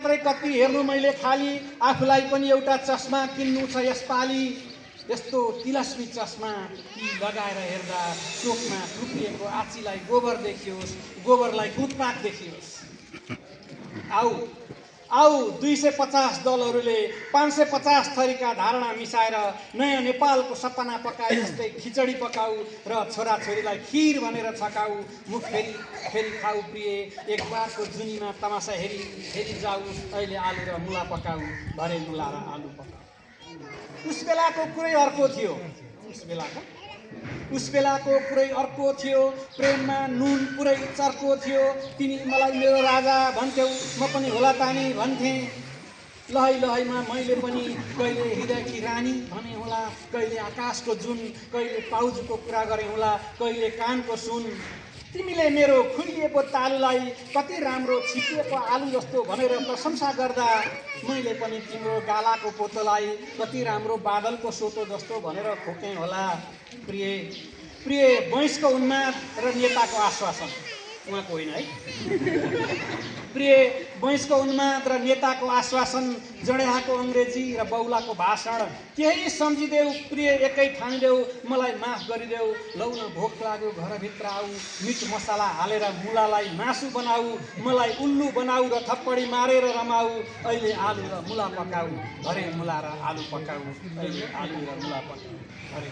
मात्रै कति हेर्नु मैले खाली, आफूलाई पनि एउटा चस्मा किन्नु छ यसपालि। यस्तो तिलस्मी चस्मा कि लगाएर हेर्दा चोकमा थुप्रिएको आँचीलाई गोबर देखियोस्, गोबरलाई गुटपाक देखियोस्। आऊ आऊ 250 दलहरूले 550 थरीका धारणा मिसाएर नयाँ नेपालको सपना पकाए जस्तै खिचडी पकाऊ र छोराछोरीलाई खिर भनेर छकाऊ। मुख फेरि फेरि खाऊ प्रिय, एक बारको जुनीमा तमासा हेरी हेरी जाऊ। अहिले आलु र मुला पकाऊ, भरे मुला र आलु पकाऊ। उस बेलाको कुरै अर्को थियो, उस बेलाको कुरै अर्को थियो। प्रेममा नुन पुरै चर्को थियो। तिमी मलाई मेरो राजा भन्थ्यौ, म पनि होला तानी भन्थेँ। लहै लहैमा मैले पनि कहिले हृदयकी रानी भने होला, कहिले आकाशको जुन, कहिले पाउजको कुरा गरे होला, कहिले कानको सुन। तिमीले मेरो खुलिएको तालुलाई कति राम्रो छिपिएको आलु जस्तो भनेर प्रशंसा गर्दा, मैले पनि तिम्रो गालाको पोतोलाई कति राम्रो बादलको सोतो जस्तो भनेर खोकेँ होला। प्रिय प्रिय वैंशको उन्माद र नेताको आश्वासन, उहाँको होइन है। प्रिय वैंशको उन्माद र नेताको आश्वासन, जडेहाको अङ्ग्रेजी र बौलाको भाषण, केही सम्झिदेऊ प्रिय, एकै ठानिदेऊ मलाई माफ गरिदेऊ। लौ न भोक लाग्यो घरभित्र आऊ, मिठ मसाला हालेर मुलालाई मासु बनाऊ, मलाई उल्लु बनाऊ र थप्पडी मारेर रमाऊ। अहिले आलु र मुला पकाऊ, भरे मुला र आलु पकाऊ। अहिले आलु र मुला पकाऊ, भरे